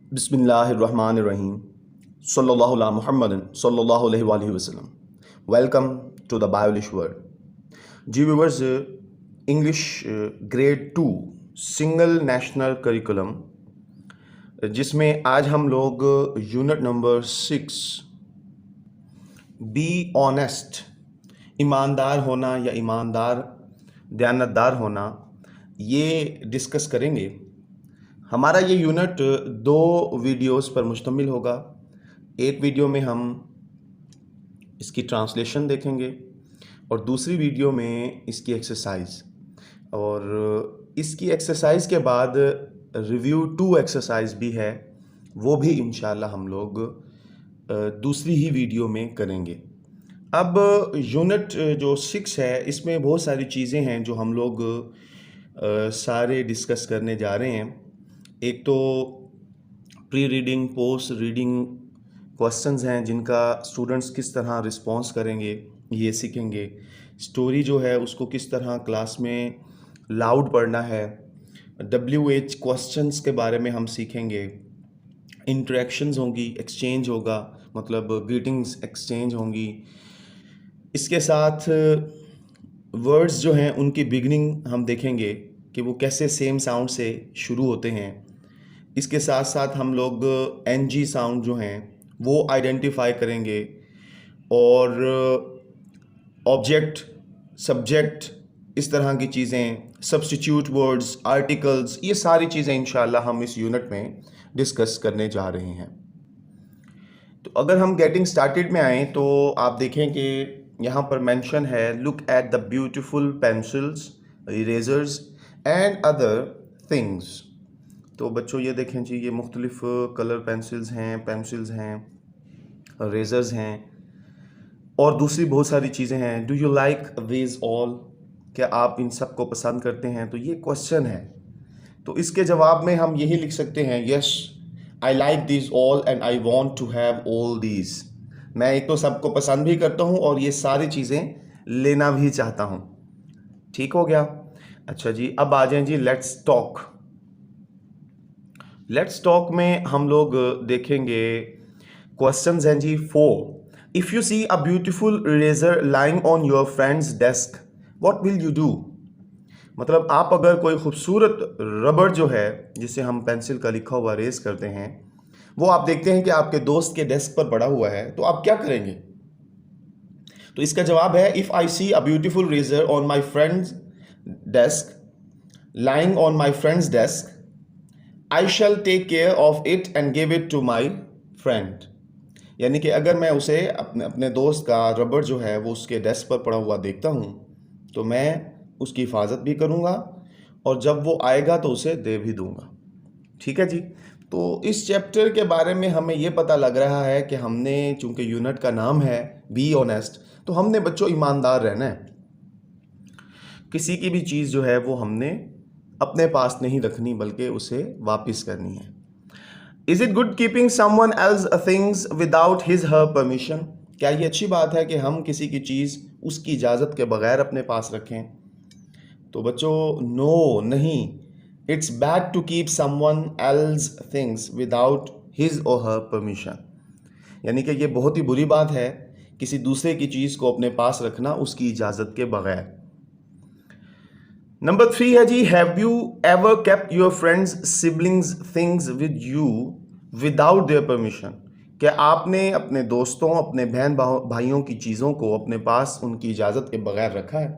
बिस्मिल्लाहिर्रहमानिर्रहीम सल्लल्लाहु अला मुहम्मदिन सल्लल्लाहु अलैहि वसल्लम। वेलकम टू द बायोलिश वर्ल्ड। जी viewers, English grade 2 single national curriculum, जिसमें आज हम लोग यूनिट नंबर 6 बी ऑनेस्ट, ईमानदार होना या ईमानदार दयानतदार होना, ये डिस्कस करेंगे। हमारा ये यूनिट 2 वीडियोस पर मुश्तमिल होगा। एक वीडियो में हम इसकी ट्रांसलेशन देखेंगे और दूसरी वीडियो में इसकी एक्सरसाइज, और इसकी एक्सरसाइज के बाद रिव्यू 2 एक्सरसाइज भी है, वो भी इंशाल्लाह हम लोग दूसरी ही वीडियो में करेंगे। अब यूनिट जो 6 है, इसमें बहुत सारी चीज़ें हैं जो हम लोग सारे डिस्कस करने जा रहे हैं। एक तो pre reading, post reading questions हैं जिनका स्टूडेंट्स किस तरह रिस्पॉन्स करेंगे ये सीखेंगे। स्टोरी जो है उसको किस तरह क्लास में लाउड पढ़ना है। WH क्वेश्चंस के बारे में हम सीखेंगे। इंटरेक्शंस होंगी, एक्सचेंज होगा, मतलब ग्रीटिंग्स एक्सचेंज होंगी। इसके साथ वर्ड्स जो हैं उनकी बिगनिंग हम देखेंगे कि वो कैसे सेम साउंड से शुरू होते हैं। इसके साथ साथ हम लोग NG साउंड जो हैं वो आइडेंटिफाई करेंगे, और ऑब्जेक्ट, सब्जेक्ट, इस तरह की चीज़ें, सब्स्टिट्यूट वर्ड्स, आर्टिकल्स, ये सारी चीज़ें इंशाल्लाह हम इस यूनिट में डिस्कस करने जा रहे हैं। तो अगर हम गेटिंग स्टार्टेड में आएँ तो आप देखें कि यहाँ पर मेंशन है, look at the beautiful pencils, erasers and other things. तो बच्चों ये देखें जी, ये मुख्तलिफ कलर पेंसिल्स हैं, रेजर्स हैं और दूसरी बहुत सारी चीज़ें हैं। Do you like these all? क्या आप इन सब को पसंद करते हैं? तो ये क्वेश्चन है। तो इसके जवाब में हम यही लिख सकते हैं, yes I like these all and I want to have all these. मैं एक तो सबको पसंद भी करता हूँ और ये सारी चीज़ें लेना भी चाहता हूँ। ठीक हो गया? अच्छा जी, अब आ जाएं जी लेट्स टॉक। लेट्स टॉक में हम लोग देखेंगे क्वेश्चंस हैं जी 4। If you see a beautiful eraser lying on your friend's desk, what will you do? मतलब आप अगर कोई खूबसूरत रबड़ जो है, जिसे हम पेंसिल का लिखा हुआ रेज करते हैं, वो आप देखते हैं कि आपके दोस्त के डेस्क पर पड़ा हुआ है, तो आप क्या करेंगे? तो इसका जवाब है, if I see a beautiful eraser on my friend's desk, lying on my friend's desk, I shall take care of it and give it to my friend. यानी कि अगर मैं उसे अपने दोस्त का रबड़ जो है वो उसके डेस्क पर पड़ा हुआ देखता हूँ, तो मैं उसकी हिफाजत भी करूँगा और जब वो आएगा तो उसे दे भी दूँगा। ठीक है जी। तो इस चैप्टर के बारे में हमें ये पता लग रहा है कि हमने, चूँकि यूनिट का नाम है बी ऑनेस्ट, तो हमने बच्चों ईमानदार रहना है। किसी की भी चीज़ जो है वो हमने अपने पास नहीं रखनी, बल्कि उसे वापस करनी है। Is it good keeping someone else things without his her permission? क्या ये अच्छी बात है कि हम किसी की चीज़ उसकी इजाज़त के बगैर अपने पास रखें? तो बच्चों नो, नहीं। It's bad to keep someone else things without his or her permission. यानी कि ये बहुत ही बुरी बात है किसी दूसरे की चीज़ को अपने पास रखना उसकी इजाज़त के बगैर। नंबर 3 है जी, have you ever kept your friends siblings things with you without their permission? क्या आपने अपने दोस्तों, अपने बहन भाइयों की चीज़ों को अपने पास उनकी इजाज़त के बगैर रखा है?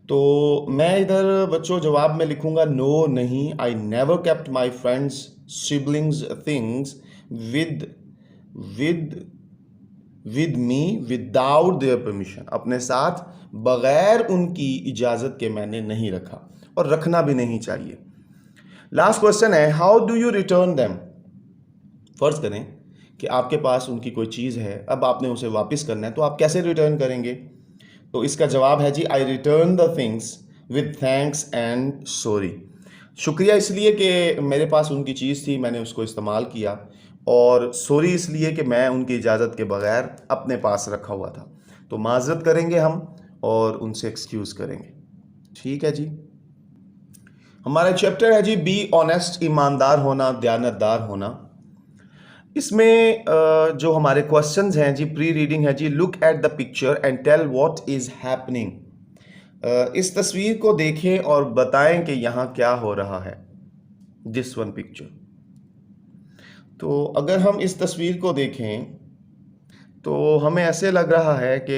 तो मैं इधर बच्चों जवाब में लिखूंगा नो, नहीं। I never kept my friends siblings things with with with me without their permission. अपने साथ बगैर उनकी इजाज़त के मैंने नहीं रखा और रखना भी नहीं चाहिए। लास्ट क्वेश्चन है, how do you return them? फ़र्ज़ करें कि आपके पास उनकी कोई चीज़ है, अब आपने उसे वापस करना है, तो आप कैसे रिटर्न करेंगे? तो इसका जवाब है जी, I return the things with thanks and sorry. शुक्रिया इसलिए कि मेरे पास उनकी चीज़ थी, मैंने उसको इस्तेमाल किया, और सॉरी इसलिए कि मैं उनकी इजाज़त के बगैर अपने पास रखा हुआ था। तो माज़रत करेंगे हम और उनसे एक्सक्यूज़ करेंगे। ठीक है जी। हमारा चैप्टर है जी बी ऑनेस्ट, ईमानदार होना, दयानतदार होना। इसमें जो हमारे क्वेश्चंस हैं जी, प्री रीडिंग है जी, look at the picture and tell what is happening. इस तस्वीर को देखें और बताएं कि यहाँ क्या हो रहा है। This one picture. तो अगर हम इस तस्वीर को देखें तो हमें ऐसे लग रहा है कि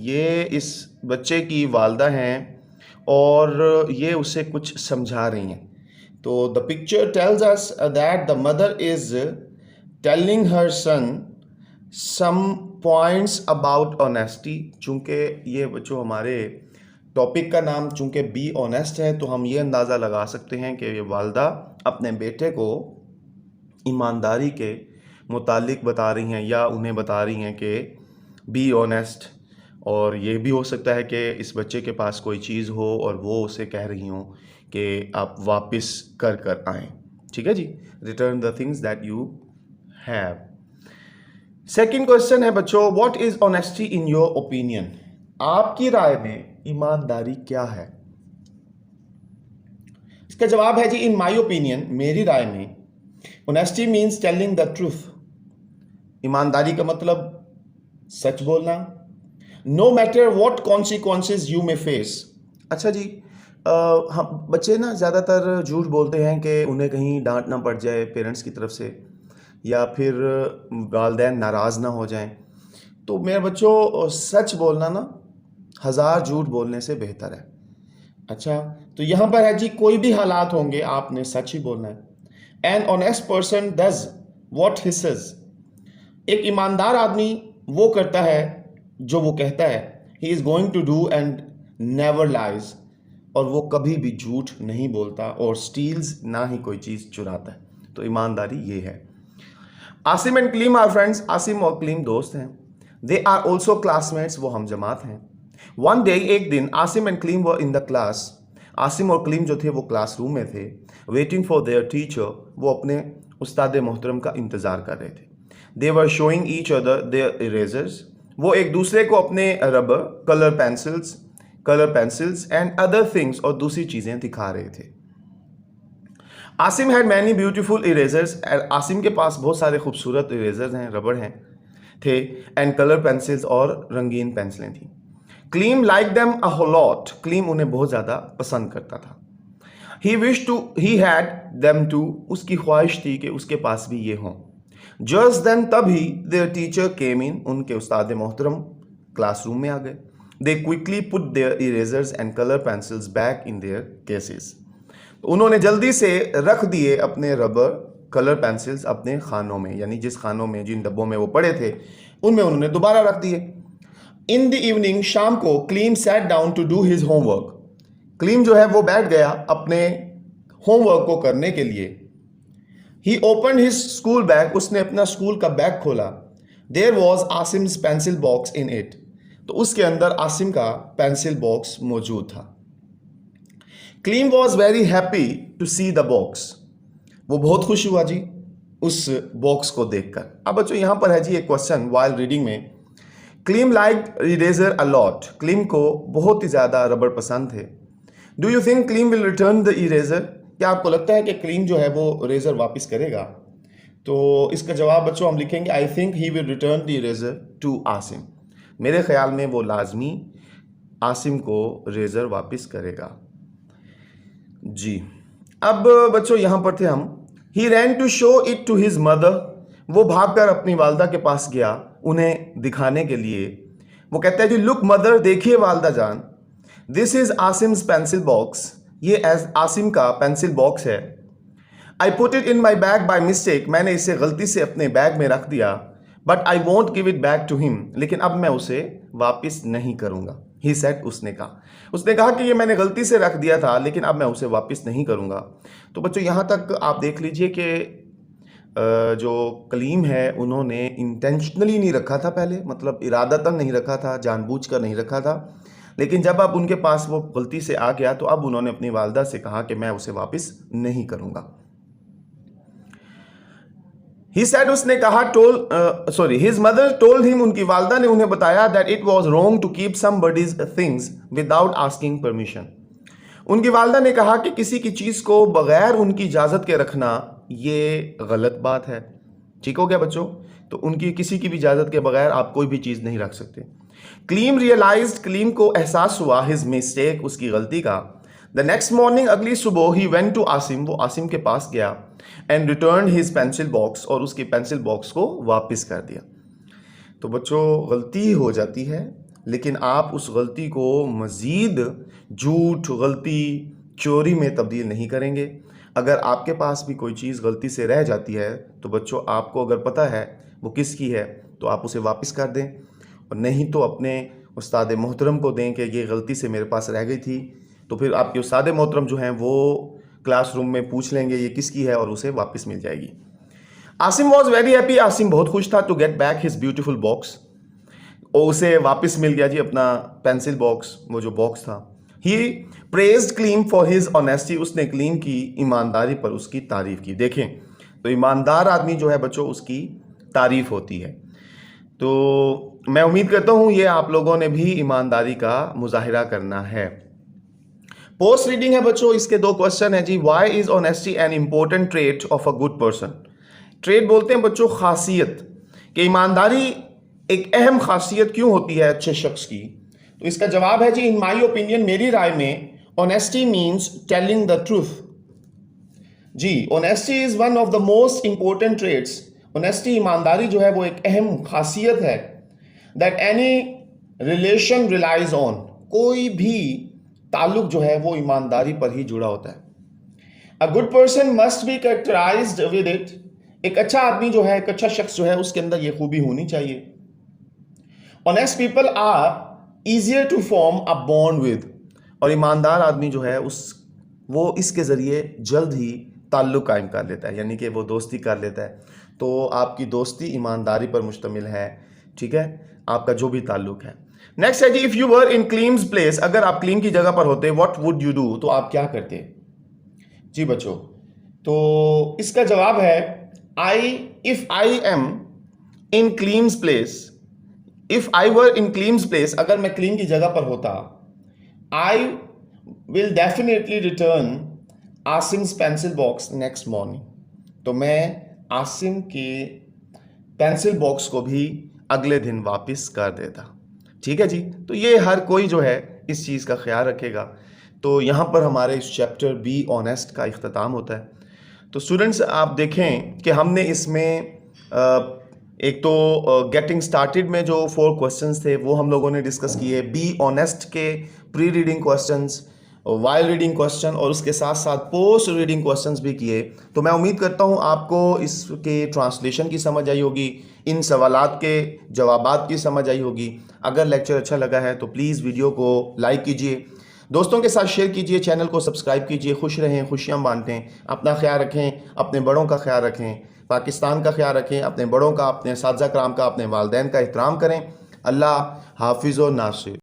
ये इस बच्चे की वालदा हैं और ये उसे कुछ समझा रही हैं। तो the picture tells us that the mother is telling her son some points about honesty. चूँकि ये बच्चों हमारे टॉपिक का नाम चूँकि बी ऑनेस्ट है, तो हम ये अंदाज़ा लगा सकते हैं कि ये वालदा अपने बेटे को ईमानदारी के मुतालिक बता रही हैं या उन्हें बता रही हैं कि बी ऑनेस्ट। और ये भी हो सकता है कि इस बच्चे के पास कोई चीज़ हो और वो उसे कह रही हों कि आप वापस कर कर आएँ। ठीक है जी, return the things that you have. Second question है बच्चों, what is honesty in your opinion. आपकी राय में ईमानदारी क्या है। इसका जवाब है जी, इन माई ओपिनियन, मेरी राय में honesty means telling the truth. ईमानदारी का मतलब सच बोलना, no matter what consequences you may face. अच्छा जी, हम बच्चे ना ज़्यादातर झूठ बोलते हैं कि उन्हें कहीं डांट ना पड़ जाए पेरेंट्स की तरफ से, या फिर वालिदैन नाराज़ ना हो जाएं। तो मेरे बच्चों, सच बोलना ना 1000 झूठ बोलने से बेहतर है। अच्छा, तो यहाँ पर है जी, कोई भी हालात होंगे आपने सच ही बोलना है। An honest person does what he says. एक ईमानदार आदमी वो करता है जो वो कहता है। He is going to do and never lies. और वो कभी भी झूठ नहीं बोलता और स्टील्स ना ही कोई चीज़ चुराता है। तो ईमानदारी ये है। Asim and Kaleem are friends. Asim और क्लीम दोस्त हैं। They are also classmates. वो हम जमात हैं। वन डे, एक दिन, Asim and Kaleem were in the class. Asim और क्लीम जो थे वो क्लासरूम में थे। Waiting for their teacher. वो अपने उस्ताद मोहतरम का इंतज़ार कर रहे थे। They were showing each other their erasers. वो एक दूसरे को अपने rubber, colour pencils and other things और दूसरी चीज़ें दिखा रहे थे। Asim had many beautiful erasers. Asim के पास बहुत सारे खूबसूरत इरेजर्स हैं, रबड़ हैं थे, एंड कलर पेंसिल्स और रंगीन पेंसिलें थी। Kaleem like them a lot. Kaleem उन्हें बहुत ज़्यादा पसंद करता था। He had them too. उसकी ख्वाहिश थी कि उसके पास भी ये हों। जस्ट देन, तभी देयर टीचर केम इन। उनके उस्ताद मोहतरम क्लासरूम में आ गए। They quickly put their erasers and colour pencils back in their cases. उन्होंने जल्दी से रख दिए अपने रबर, कलर पेंसिल्स अपने खानों में, यानी जिस खानों में, जिन डब्बों में वो पड़े थे उनमें उन्होंने दोबारा रख दिए। इन द इवनिंग, शाम को, Kaleem sat down to do his homework. Kaleem जो है वो बैठ गया अपने होमवर्क को करने के लिए। He open his school bag. उसने अपना स्कूल का बैग खोला। There was Asim's pencil box in it. तो उसके अंदर आसिम का पेंसिल बॉक्स मौजूद था। Kaleem was very happy to see the box. वो बहुत खुश हुआ जी उस बॉक्स को देखकर। अब बच्चों यहाँ पर है जी एक क्वेश्चन वाइल रीडिंग में। Kaleem like eraser a lot. Kaleem को बहुत ही ज़्यादा रबड़ पसंद थे। Do you think Kaleem will return the eraser. क्या आपको लगता है कि क्लीम जो है वो इरेजर वापस करेगा। तो इसका जवाब बच्चों हम लिखेंगे, I think he will return the eraser to Asim. मेरे ख्याल में वो लाजमी आसिम को इरेजर वापस करेगा जी। अब बच्चों यहाँ पर थे हम। He ran to show it to his mother. वो भागकर अपनी वालदा के पास गया उन्हें दिखाने के लिए। वो कहता है जी, लुक मदर, देखिए वालदा जान, this is Asim's pencil box. ये आसिम का पेंसिल बॉक्स है। I put it in my bag by mistake. मैंने इसे गलती से अपने बैग में रख दिया। But I won't give it back to him. लेकिन अब मैं उसे वापस नहीं करूँगा। ही सेड, उसने कहा कि ये मैंने गलती से रख दिया था, लेकिन अब मैं उसे वापस नहीं करूँगा। तो बच्चों यहाँ तक आप देख लीजिए कि जो कलीम है उन्होंने इंटेंशनली नहीं रखा था पहले, मतलब इरादतन नहीं रखा था, जानबूझकर नहीं रखा था। लेकिन जब अब उनके पास वो गलती से आ गया तो अब उन्होंने अपनी वालदा से कहा कि मैं उसे वापस नहीं करूँगा। ही सेड, उसने कहा, हिज मदर टोल्ड हिम, उनकी वालदा ने उन्हें बताया, that it was wrong to keep somebody's things without asking permission. उनकी वालदा ने कहा कि किसी की चीज़ को बगैर उनकी इजाज़त के रखना ये गलत बात है। ठीक हो गया बच्चों? तो उनकी किसी की भी इजाज़त के बगैर आप कोई भी चीज़ नहीं रख सकते। कलीम रियलाइज्ड, कलीम को एहसास हुआ हिज मिस्टेक, उसकी गलती का। द नेक्स्ट मॉर्निंग, अगली सुबह, ही वेंट टू आसिम, वो आसिम के पास गया and return his pencil box, और उसकी पेंसिल बॉक्स को वापस कर दिया। तो बच्चों गलती हो जाती है, लेकिन आप उस गलती को मज़ीद झूठ, गलती, चोरी में तब्दील नहीं करेंगे। अगर आपके पास भी कोई चीज़ गलती से रह जाती है तो बच्चों आपको अगर पता है वो किसकी है तो आप उसे वापस कर दें, और नहीं तो अपने उस्ताद मोहतरम को दें कि ये गलती से मेरे पास रह गई थी। तो फिर आपके उस्ताद मोहतरम जो हैं वो क्लासरूम में पूछ लेंगे ये किसकी है और उसे वापस मिल जाएगी। Asim was very happy, Asim बहुत खुश था, to get back his beautiful box, और उसे वापस मिल गया जी अपना पेंसिल बॉक्स, वो जो बॉक्स था। He praised Kaleem for his honesty, उसने कलीम की ईमानदारी पर उसकी तारीफ की। देखें तो ईमानदार आदमी जो है बच्चों उसकी तारीफ होती है। तो मैं उम्मीद करता हूँ ये आप लोगों ने भी ईमानदारी का मुजाहिरा करना है। पोस्ट रीडिंग है बच्चों, इसके दो क्वेश्चन है जी। Why is honesty an important trait of a good person? Trait बोलते हैं बच्चों खासियत, कि ईमानदारी एक अहम खासियत क्यों होती है अच्छे शख्स की। तो इसका जवाब है जी, इन माई ओपिनियन, मेरी राय में, honesty means telling the truth. जी, honesty is one of the most important traits. Honesty, ईमानदारी जो है वो एक अहम खासियत है that any relation relies on, कोई भी ताल्लुक जो है वो ईमानदारी पर ही जुड़ा होता है। A good person must be characterised with it, एक अच्छा आदमी जो है, एक अच्छा शख्स जो है उसके अंदर ये खूबी होनी चाहिए। Honest people are easier to form a bond with, और ईमानदार आदमी जो है वो इसके ज़रिए जल्द ही ताल्लुक़ कायम कर लेता है, यानी कि वो दोस्ती कर लेता है। तो आपकी दोस्ती ईमानदारी पर मुश्तमिल है, ठीक है, आपका जो भी ताल्लुक़ है। नेक्स्ट है जी, if you were in Kaleem's place, अगर आप क्लीम की जगह पर होते, व्हाट वुड यू डू, तो आप क्या करते? जी बच्चों, तो इसका जवाब है if I am in Kaleem's place, if I were in Kaleem's place, अगर मैं क्लीम की जगह पर होता, I will definitely return Asim's pencil box next morning, तो मैं आसिम के पेंसिल बॉक्स को भी अगले दिन वापस कर देता। ठीक है जी, तो ये हर कोई जो है इस चीज़ का ख्याल रखेगा। तो यहाँ पर हमारे इस चैप्टर बी ऑनेस्ट का इख्तिताम होता है। तो स्टूडेंट्स आप देखें कि हमने इसमें एक तो गेटिंग स्टार्टेड में जो 4 क्वेश्चंस थे वो हम लोगों ने डिस्कस किए, बी ऑनेस्ट के pre reading questions, while reading question, और उसके साथ साथ पोस्ट रीडिंग क्वेश्चंस भी किए। तो मैं उम्मीद करता हूँ आपको इसके ट्रांसलेशन की समझ आई होगी, इन सवालात के जवाबात की समझ आई होगी। अगर लेक्चर अच्छा लगा है तो प्लीज़ वीडियो को लाइक कीजिए, दोस्तों के साथ शेयर कीजिए, चैनल को सब्सक्राइब कीजिए। खुश रहें, खुशियाँ बांटें, अपना ख्याल रखें, अपने बड़ों का ख्याल रखें, पाकिस्तान का ख्याल रखें, अपने बड़ों का, अपने साथी कराम का, अपने वालिदैन का एहतराम करें। अल्लाह हाफिज़ व नासिर।